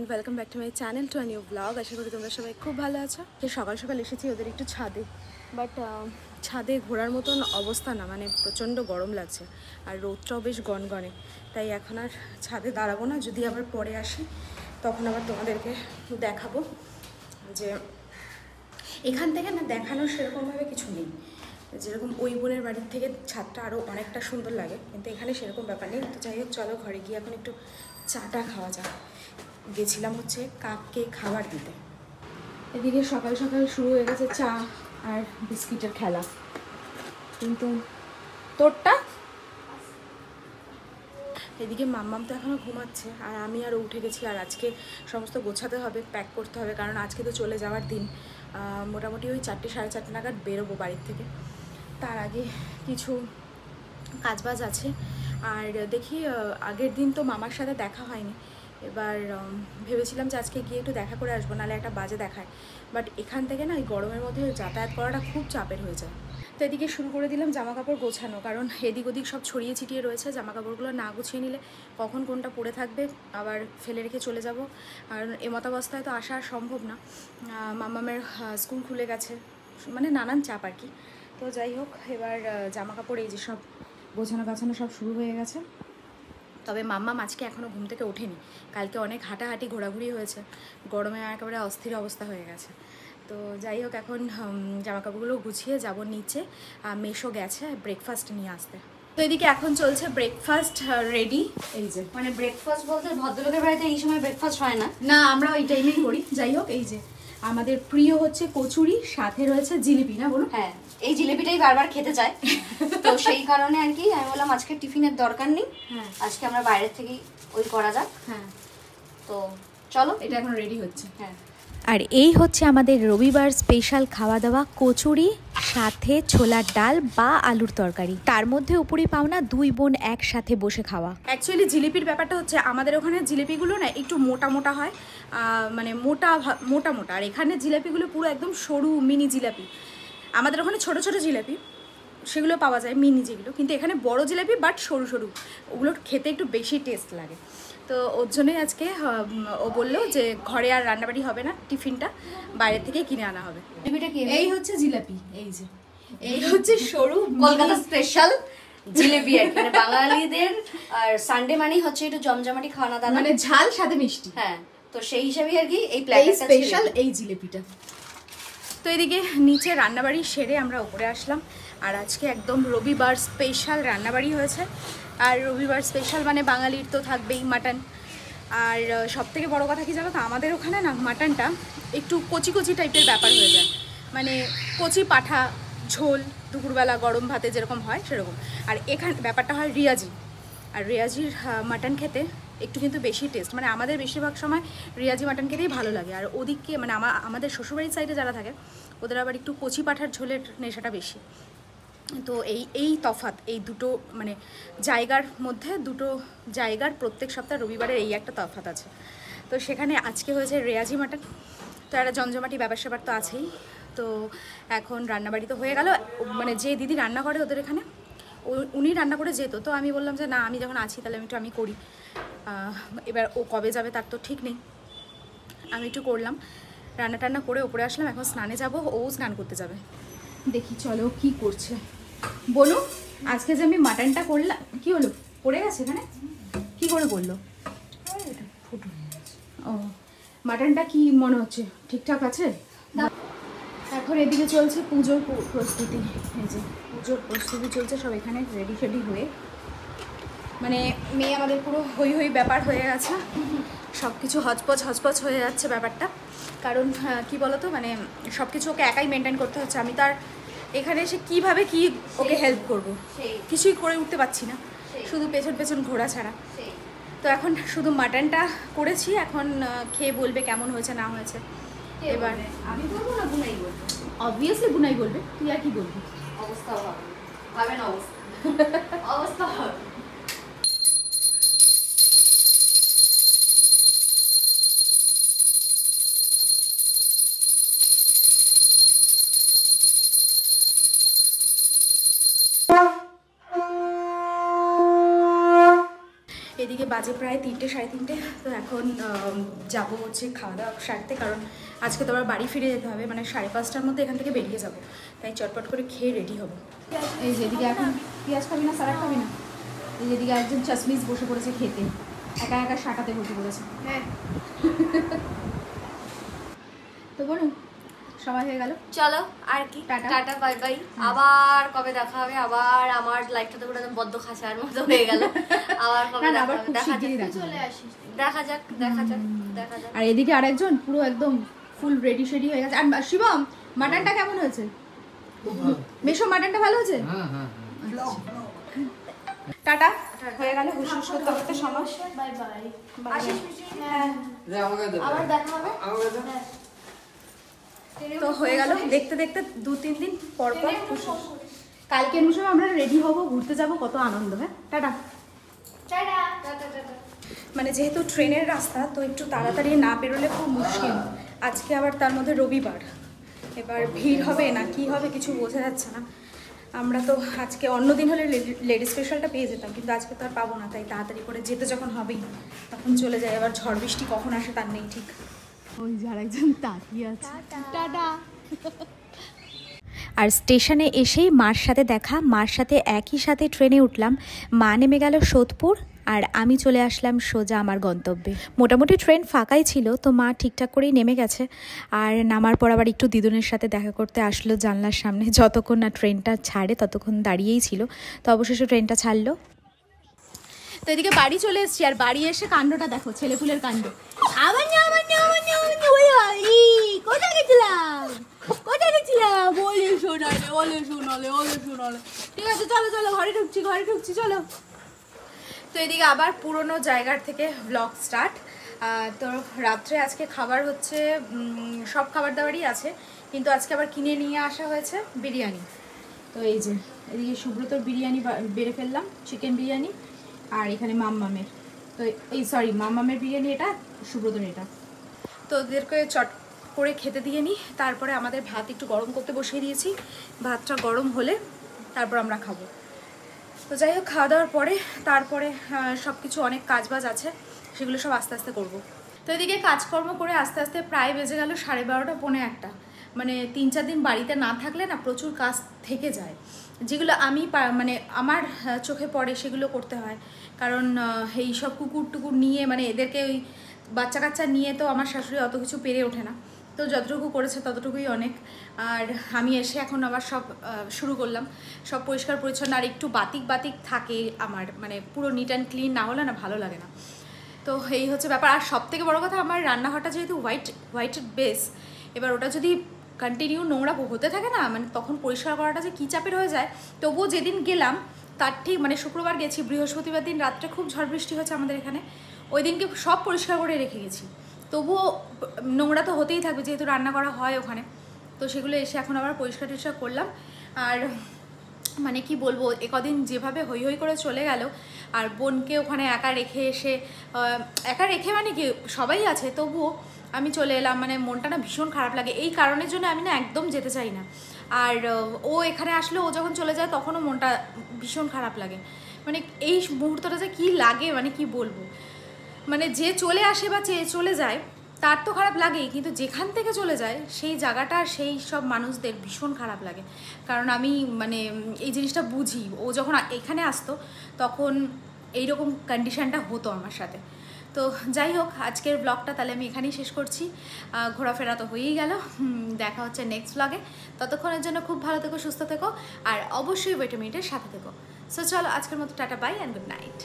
And welcome back to my channel to a new blog. আশা করি তোমরা সবাই খুব ভালো আছো। সকাল সকাল এসেছি ওদের একটু ছাদে, বাট ছাদে ঘোরার মতন অবস্থা না, মানে প্রচণ্ড গরম লাগছে আর রোদটাও বেশ গনগনে, তাই এখন আর ছাদে দাঁড়াবো না। যদি আবার পরে আসি তখন আবার তোমাদেরকে দেখাবো যে এখান থেকে না দেখানোর সেরকমভাবে কিছু নেই। যেরকম ওই বোনের বাড়ির থেকে ছাদটা আরও অনেকটা সুন্দর লাগে, কিন্তু এখানে সেরকম ব্যাপার নেই। তো যাই হোক, চলো ঘরে গিয়ে এখন একটু চাটা খাওয়া যাক। গেছিলাম হচ্ছে কাককে খাবার দিতে। এদিকে সকাল সকাল শুরু হয়ে গেছে চা আর বিস্কিটের খেলা, কিন্তু তোরটা এদিকে মাম্মাম তো এখনও ঘুমাচ্ছে আর আমি আরও উঠে গেছি। আর আজকে সমস্ত গোছাতে হবে, প্যাক করতে হবে, কারণ আজকে তো চলে যাওয়ার দিন। মোটামুটি ওই 4টে সাড়ে 4টে নাগাদ বেরোবো বাড়ির থেকে। তার আগে কিছু কাজবাজ আছে। আর দেখি, আগের দিন তো মামার সাথে দেখা হয়নি, এবার ভেবেছিলাম যে আজকে গিয়ে একটু দেখা করে আসবো, নাহলে একটা বাজে দেখায়। বাট এখান থেকে না এই গরমের মধ্যে যাতায়াত করাটা খুব চাপের হয়ে যায়। তো এদিকে শুরু করে দিলাম জামা কাপড় গোছানো, কারণ এদিক ওদিক সব ছড়িয়ে ছিটিয়ে রয়েছে। জামা কাপড়গুলো না গুছিয়ে নিলে কখন কোনটা পড়ে থাকবে, আবার ফেলে রেখে চলে যাব। আর এমতাবস্থায় তো আসা সম্ভব না। মাম্মামের স্কুল খুলে গেছে, মানে নানান চাপ আর কি। তো যাই হোক, এবার জামা কাপড় এই যে সব গোছানো গাছানো সব শুরু হয়ে গেছে। তবে মাম্মাম আজকে এখনও ঘুম থেকে ওঠেনি। কালকে অনেক হাঁটাহাঁটি ঘোরাঘুরি হয়েছে, গরমে একেবারে অস্থির অবস্থা হয়ে গেছে। তো যাই হোক, এখন জামাকাপড়গুলো গুছিয়ে যাব নিচে। মেশো গেছে ব্রেকফাস্ট নিয়ে আসতে। তো এদিকে এখন চলছে ব্রেকফাস্ট রেডি। এই যে মানে ব্রেকফাস্ট বলতে ভদ্রলোকের বাড়িতে এই সময় ব্রেকফাস্ট হয় না, না আমরা ওই টাইমেই করি। যাই হোক, এই যে আমাদের প্রিয় হচ্ছে কচুরি, সাথে রয়েছে জিলিপি, না বলুন? হ্যাঁ, এই জিলিপিটাই বারবার খেতে চায়। তো সেই কারণে আর কি আমি বললাম আজকে টিফিনের দরকার নেই, হ্যাঁ আজকে আমরা বাইরের থেকেই ওই করা যাক। হ্যাঁ, তো চলো, এটা এখন রেডি হচ্ছে। হ্যাঁ। আর এই হচ্ছে আমাদের রবিবার স্পেশাল খাওয়া দাওয়া, কচুরি সাথে ছোলার ডাল বা আলুর তরকারি, তার মধ্যে উপরি পাওনা দুই বোন একসাথে বসে খাওয়া। অ্যাকচুয়ালি জিলিপির ব্যাপারটা হচ্ছে আমাদের ওখানে জিলিপিগুলো না একটু মোটা মোটা হয়, মানে মোটা মোটা মোটা, আর এখানে জিলিপিগুলো পুরো একদম সরু মিনি জিলাপি। আমাদের ওখানে ছোট ছোট জিলাপি সেগুলো পাওয়া যায়, মিনি যেগুলো, কিন্তু এখানে বড় জিলাপি বাট সরু সরু, ওগুলো খেতে একটু বেশি টেস্ট লাগে। তো ওর জন্যই আজকে ও বললো যে ঘরে আর রান্নাবাড়ি হবে না, টিফিনটা বাইরে থেকে কিনে আনা হবে। জিলিপিটা কি? এই হচ্ছে জিলাপি, এই যে এই হচ্ছে সরু কলকাতা স্পেশাল জিলিপি আর কি, মানে বাঙালিদের আর সানডে মানেই হচ্ছে একটু জমজমাটি খাওয়া দাওয়া, মানে ঝাল সাথে মিষ্টি। হ্যাঁ, তো সেই হিসাবে আর কি এই প্ল্যাটারটা স্পেশাল এই জিলিপিটা। তো এদিকে নিচে রান্নাবাড়ি সেরে আমরা উপরে আসলাম। আর আজকে একদম রবিবার স্পেশাল রান্নাবাড়ি হয়েছে। আর রবিবার স্পেশাল মানে বাঙালির তো থাকবেই মাটন। আর সবথেকে বড় কথা কি জানো তো, আমাদের ওখানে না মাটনটা একটু কচি কচি টাইপের ব্যাপার হয়ে যায়, মানে কচি পাঠা ঝোল দুপুরবেলা গরম ভাতে যেরকম হয় সেরকম। আর এখানে ব্যাপারটা হয় রিয়াজি, আর রিয়াজির মাটন খেতে একটু কিন্তু বেশি টেস্ট, মানে আমাদের বেশিরভাগ সময় রিয়াজি মাটন খেতেই ভালো লাগে। আর ওদিকে মানে আমাদের শ্বশুরবাড়ির সাইডে যারা থাকে ওদের আবার একটু কচি পাঠার ঝোলের নেশাটা বেশি। তো এই তফাৎ, এই দুটো মানে জায়গার মধ্যে, দুটো জায়গার প্রত্যেক সপ্তাহ রবিবারের এই একটা তফাৎ আছে। তো সেখানে আজকে হয়েছে রেয়াজি মাটন, তো একটা জমজমাটি ব্যাপার স্যাপার তো আছেই। তো এখন রান্নাবাড়ি তো হয়ে গেল, মানে যে দিদি রান্না করে ওদের এখানে উনি রান্না করে যেত। তো আমি বললাম যে না, আমি যখন আছি তাহলে আমি করি। এবার ও কবে যাবে তার তো ঠিক নেই, আমি একটু করলাম, রান্না টান্না করে উপরে আসলাম। এখন স্নানে যাব, ও স্নান করতে যাবে। দেখি চলো কি করছে। বলো, আজকে যে আমি মাটনটা করলাম, কি হলো পড়ে গেছে এখানে, কি করে বললো? ও, মাটনটা কি মনে হচ্ছে ঠিকঠাক আছে? এখন এদিকে চলছে পুজোর প্রস্তুতি। এই যে পুজোর প্রস্তুতি চলছে, সব এখানে রেডি ফেডি হয়ে, মানে মেয়ে আমাদের পুরো হই হই ব্যাপার হয়ে গেছে, সব কিছু হচপচ হচপচ হয়ে যাচ্ছে ব্যাপারটা। কারণ কি বলতো, মানে সব কিছু ওকে একাই মেনটেন করতে হচ্ছে। আমি তার এখানে এসে কীভাবে কি ওকে হেল্প করবো, কিছুই করে উঠতে পারছি না, শুধু পেছন পেছন ঘোরা ছাড়া। তো এখন শুধু মাটনটা করেছি, এখন খেয়ে বলবে কেমন হয়েছে না হয়েছে। এবার আমি বলবো না, বুনাই বলবো। অবভিয়াসলি বুনাই বলবে, তুই আর কি বলবি? অবস্থা হবে না, অবস্থা অবস্থা হবে। এদিকে বাজে প্রায় 3টে 3:30। তো এখন যাব হচ্ছে খাওয়া দাওয়া সারতে, কারণ আজকে তো আবার বাড়ি ফিরে যেতে হবে, মানে 5:30টার মধ্যে এখান থেকে বেরিয়ে যাব। তাই চটপট করে খেয়ে রেডি হবো। এই যেদিকে এখন পেঁয়াজ খাবি না, সালাড খাবি না, এই যেদিকে একজন চাশমিস বসে পড়েছে খেতে, একা একা শাটাতে বসে পড়েছে। হ্যাঁ তো বলুন, সময় হয়ে গেল, চলো আর কি, টাটা বাই বাই। আবার কবে দেখা হবে? আবার আমার লাইফটা তো পুরো একদম বদ্ধ খাঁচার মতো হয়ে গেল। আবার কবে দেখা হবে? দেখা যাক। আর এদিকে আরেকজন পুরো একদম ফুল রেডি শেডি হয়ে গেছে। আর শিবম, মাটনটা কেমন হয়েছে? মেশো, মাটনটা ভালো হয়েছে? টাটা, হয়ে গেল হুশ করতে করতে সময়। Bye bye. আবার দেখা হবে। তো হয়ে গেল দেখতে দেখতে 2-3 দিন পর পর। কালকে অনুসারে আমরা রেডি হব, ঘুরতে যাব, কত আনন্দ। হ্যাঁ টাটা। মানে যেহেতু ট্রেনের রাস্তা, তো একটু তাড়াতাড়ি না বেরোলে খুব মুশকিল। আজকে আবার তার মধ্যে রবিবার, এবার ভিড় হবে না কি হবে কিছু বোঝা যাচ্ছে না। আমরা তো আজকে অন্য দিন হলে লেডি স্পেশালটা পেয়ে যেতাম, কিন্তু আজকে তো আর পাবো না। তাই তাড়াতাড়ি করে যেতে যখন হবেই তখন চলে যায়। এবার ঝড় বৃষ্টি কখন আসে তার নেই ঠিক। ওই যার একজন তাকিয়ে আছে। টাটা। আর স্টেশনে এসেই মার সাথে দেখা, মার সাথে একই সাথে ট্রেনে উঠলাম। মা নেমে গেল সোদপুর, আর আমি চলে আসলাম সোজা আমার গন্তব্যে। মোটামুটি ট্রেন ফাঁকাই ছিল, তো মা ঠিকঠাক করেই নেমে গেছে। আর নামার পর আবার একটু দিদুনের সাথে দেখা করতে আসলো জানলার সামনে। যতক্ষণ না ট্রেনটা ছাড়ে ততক্ষণ দাঁড়িয়েই ছিল, তো অবশেষে ট্রেনটা ছাড়লো। তো এদিকে বাড়ি চলে এসেছি, আর বাড়ি এসে কাণ্ডটা দেখো, ছেলেপুলের কাণ্ড। কোথায় গেছিলাম শোনালে। ঠিক আছে চলো চলো, ঘরে ঢুকছি চলো। তো এদিকে আবার পুরনো জায়গার থেকে ব্লগ স্টার্ট। তো রাত্রে আজকে খাবার হচ্ছে, সব খাবার দাবারই আছে, কিন্তু আজকে আবার কিনে নিয়ে আসা হয়েছে বিরিয়ানি। তো এই যে এদিকে সুব্রতর বিরিয়ানি বেড়ে ফেললাম, চিকেন বিরিয়ানি। আর এখানে মাম্মামের, তো মাম্মামের বিরিয়ানি এটা, সুব্রতর এটা। তো ওদেরকে চট করে খেতে দিয়ে নিই, তারপরে আমাদের ভাত একটু গরম করতে বসিয়ে দিয়েছি। ভাতটা গরম হলে তারপর আমরা খাবো। তো যাই হোক, খাওয়া দাওয়ার পরে তারপরে সব কিছু অনেক কাজবাজ আছে, সেগুলো সব আস্তে আস্তে করব। তো এদিকে কাজকর্ম করে আস্তে আস্তে প্রায় বেজে গেল 12:30 পৌনে 1। মানে 3-4 দিন বাড়িতে না থাকলে না প্রচুর কাজ থেকে যায়, যেগুলো আমি মানে আমার চোখে পড়ে সেগুলো করতে হয়। কারণ এই সব কুকুর টুকুর নিয়ে, মানে এদেরকে ওই বাচ্চা কাচ্চা নিয়ে তো আমার শাশুড়ি অত কিছু পেরে ওঠে না, তো যতটুকু করেছে ততটুকুই অনেক। আর আমি এসে এখন আবার সব শুরু করলাম, সব পরিষ্কার পরিচ্ছন্ন। আর একটু বাতিক থাকে আমার, মানে পুরো নিট অ্যান্ড ক্লিন না হলে না ভালো লাগে না। তো এই হচ্ছে ব্যাপার। আর সবথেকে বড় কথা, আমার রান্নাঘরটা যেহেতু হোয়াইট বেস, এবার ওটা যদি কন্টিনিউ নোংরা হতে থাকে না, মানে তখন পরিষ্কার করাটা যে কী চাপের হয়ে যায়। তবুও যেদিন গেলাম তার ঠিক মানে শুক্রবার গেছি, বৃহস্পতিবার দিন রাত্রে খুব ঝড় বৃষ্টি হয়েছে আমাদের এখানে, ওই দিনকে সব পরিষ্কার করে রেখে গেছি। তবুও নোংরা তো হতেই থাকবে, যেহেতু রান্না করা হয় ওখানে। তো সেগুলো এসে এখন আবার পরিষ্কার টরিষ্কার করলাম। আর মানে কি বলবো, একদিন যেভাবে হই হই করে চলে গেল, আর বোনকে ওখানে একা রেখে মানে কি সবাই আছে, তবুও আমি চলে এলাম। মানে মনটা না ভীষণ খারাপ লাগে, এই কারণের জন্য আমি না একদম যেতে চাই না। আর ও এখানে আসলে, ও যখন চলে যায় তখনও মনটা ভীষণ খারাপ লাগে। মানে এই মুহূর্তটা যে কী লাগে, মানে কি বলবো। মানে যে চলে আসে বা চলে যায় তার তো খারাপ লাগেই, কিন্তু যেখান থেকে চলে যায় সেই জায়গাটা, সেই সব মানুষদের ভীষণ খারাপ লাগে। কারণ আমি মানে এই জিনিসটা বুঝি, ও যখন এখানে আসতো তখন এইরকম কন্ডিশনটা হতো আমার সাথে। তো যাই হোক, আজকের ব্লগটা তাহলে আমি এখানেই শেষ করছি। ঘোরাফেরা তো হয়েই গেল, দেখা হচ্ছে নেক্সট ব্লগে। ততক্ষণের জন্য খুব ভালো থেকো, সুস্থ থেকো, আর অবশ্যই ভিটামিনের সাথে থেকো। সো চলো, আজকের মতো tata, bye and good night.